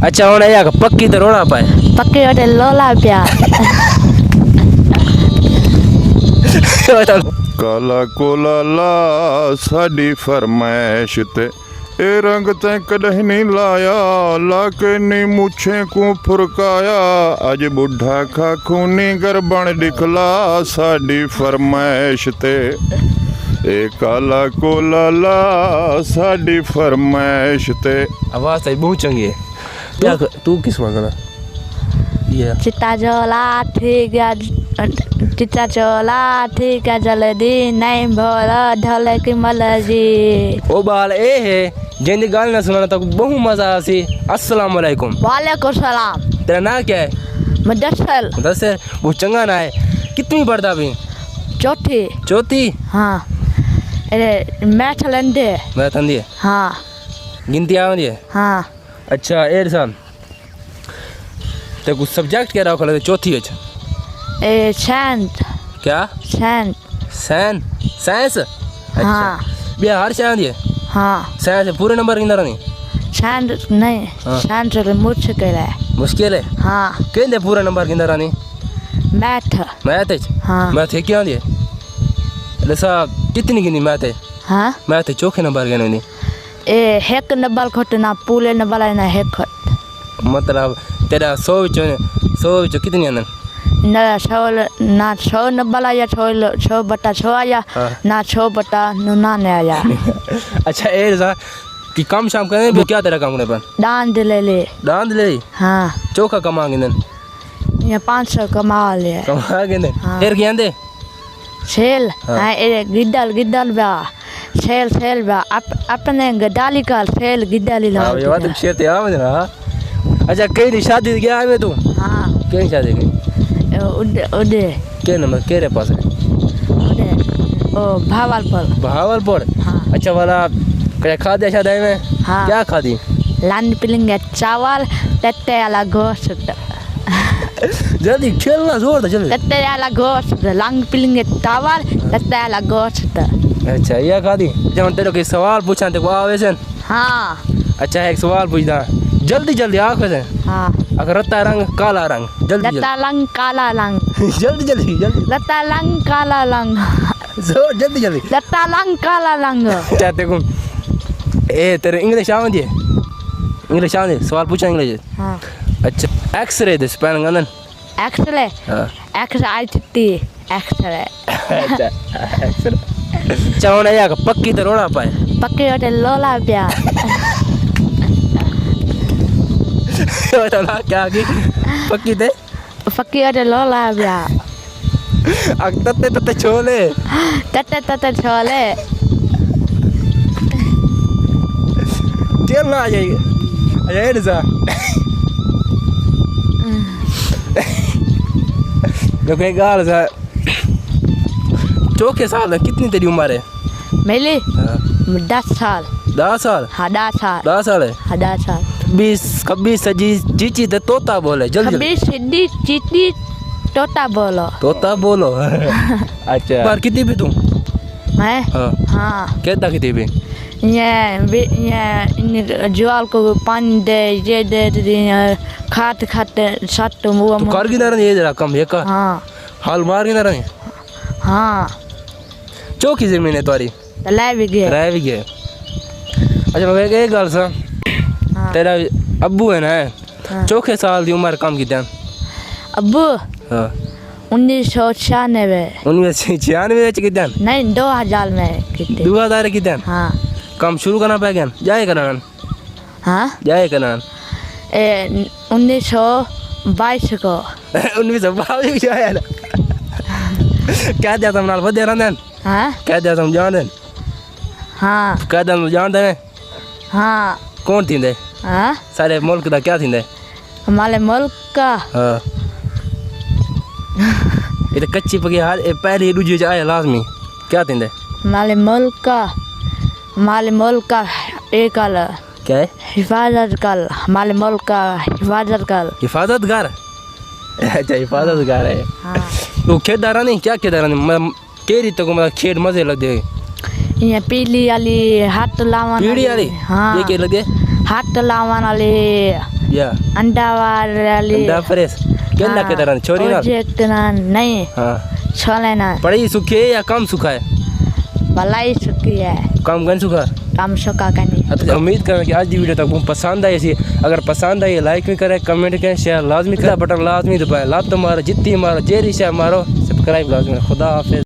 अच्छा हुन इहा पक्की त रोड़ा पाए पक्के वटे लोला पिया ਕਾਲਾ ਕੋਲਾ ਲਾ ਸਾਡੀ ਫਰਮਾਇਸ਼ ਤੇ ਇਹ ਰੰਗ ਤੈਂ ਕਦੇ ਨਹੀਂ ਲਾਇਆ ਲਾ ਕੇ ਨੀ ਮੁੱਛੇ ਕੋ ਫੁਰਕਾਇਆ ਅੱਜ ਬੁੱਢਾ ਖਾ ਖੂਨੀ ਗਰਬਣ ਦਿਖਲਾ ਸਾਡੀ ਫਰਮਾਇਸ਼ ਤੇ ਇਹ ਕਾਲਾ ਕੋਲਾ ਲਾ ਸਾਡੀ ਫਰਮਾਇਸ਼ ਤੇ आवाज तो बहुत चंगी है तू किस में गाना ये चिट्टा चोला ठीक है चिट्टा चोला ठीक है जल्दी नहीं भोला ढोले की मलजी ओ बाल ए है जिंदी गाल ना सुनाना तो बहुत मजा आसी अस्सलाम वालेकुम वालेकुम सलाम तेरा नाम क्या है मुदस्सिल मुदस्सिल बहुत चंगा ना है कितनी पढ़ता भी चौथी चौथी हाँ अरे मैथ लेंदे मैं तंदी है हाँ गिनती आवन है हाँ अच्छा एर साहब तो कुछ सब्जेक्ट क्या रखा चौथी है ए सेंट क्या सेंट साइंस अच्छा हाँ बिया हर साइंस है हाँ साइंस पूरे नंबर कितना रहनी सेंट नहीं हाँ। सेंट मुश्किल है मुश्किल है हाँ कहते पूरा नंबर कितना रहनी मैथ मैथ हाँ मैथ है क्या है लसा कितनी गिनी मैथ है हाँ मैथ चौथे नंबर के नहीं ए हेक नंबर खट ना पूले नंबर है ना हेक खट मतलब तेरा 100 कितनी आनन ना 100 नंबर आया 100 बटा 6 आया हाँ। ना 100 बटा 99 आया अच्छा एर सा कि काम शाम करने भी क्या तेरा काम करने पर दान दे ले दान ले हाँ चौका कमांगे नन ये 500 कमा ले कमांगे नन हाँ। एर क्या दे सेल हाँ। हाँ ए गिद्दल बा सेल बा अपने गदाली का सेल गिद्दली ला हां ये बात शेर ते आ ना अच्छा कई शादी गया है तू हाँ कहीं शादी गई उडे के नंबर के रे पास है उडे ओ भावलपुर हाँ अच्छा वाला क्या खा दिया शादी में हाँ क्या खा दी लान पिलेंगे चावल टट्टे वाला गोश्त जल्दी खेलना जोर जल्दी टट्टे वाला गोश्त लांग पिलेंगे चावल टट्टे वाला गोश्त अच्छा ये खा दी जब हम तेरे को सवाल पूछा तो आवे से हाँ अच्छा एक सवाल पूछना जल्दी आँख से हाँ अगर रत्ता रंग काला रंग जल्दी लता लंग काला लंग जल्दी लता लंग काला लंग जल्दी लता लंग काला लंग क्या देखो ए तेरे इंग्लिश आवे सवाल पूछा इंग्लिश हाँ अच्छा एक्सरे दे स्पैन गनन एक्सरे हां एक्सरे आई चिट्टी एक्सरे अच्छा एक्सरे चावना या पक्की तो रोड़ा पाए पक्के वटे लोला पिया बताना क्या की पक्की थे पक्के वटे लोला पिया अग तत्ते छोले टट्टे छोले चल ना आ जाएगी अच्छा ये सा देखो एक गाल सा चौके साल है कितनी तेरी उम्र है मेरी 10 साल 10 साल हाँ 10 साल 10 साल है हाँ 10 साल 20 कब्बीस सजी चीची ते तोता बोले जल्दी कभी सिद्धि चीटी तोता बोलो तोता बोलो अच्छा पर कितनी भी तू मैं हाँ हाँ कहता कितनी भी ये ज्वाल को पानी दे ये दे खाते सट मुँह तो कर गिना रही है जरा कम ये का हाँ हाल मार गिना रही हाँ चौकी जमीन है तुम्हारी ले भी गए रह भी गए अच्छा मैं एक गल सा हाँ। तेरा अब्बू है ना हाँ। चौके साल की उम्र कम कितना अब्बू हाँ 1996 1996 कितना नहीं 2000 में कितने 2000 कितना हाँ काम शुरू करना पड़ गया जाए करना हाँ जाए करना 1922 को 1922 जाए ना क्या दिया तुम नाल बदे रहने हाँ क्या दिया तुम जान दे हाँ क्या तुम जान दे हाँ कौन थी दे हाँ सारे मुल्क दा क्या थी दे हमारे मुल्क का हाँ ये तो कच्ची पकी हाल पहली दूसरी जाए लाजमी क्या थी दे हमारे मुल्क का एक क्या है हिफाजत कर हमारे मुल्क का हिफाजत कर हिफाजतगार अच्छा हिफाजतगार है हाँ तो खेदारा नहीं क्या खेदारा नहीं मैं केरी तो को मतलब खेड मजे लग दे ये पीली वाली हाथ लावन पीढ़ी वाली हाँ ये क्या लग दे हाथ लावन वाली ॿिया अंडा वाली अंडा प्रेस केंदा के तरह छोरी ना प्रोजेक्ट ना नहीं हाँ छोले ना पढ़ाई सुखी है या काम सुखा है भलाई सुखी है काम कौन सुखा काम सुखा करनी तो उम्मीद करें कि आज की वीडियो तक पसंद आई सी अगर पसंद आई लाइक भी करें कमेंट करें शेयर लाजमी करें बटन लाजमी दबाएं लात मारो जितनी मारो जेरी से मारो सब्सक्राइब लाजमी खुदा हाफिज़।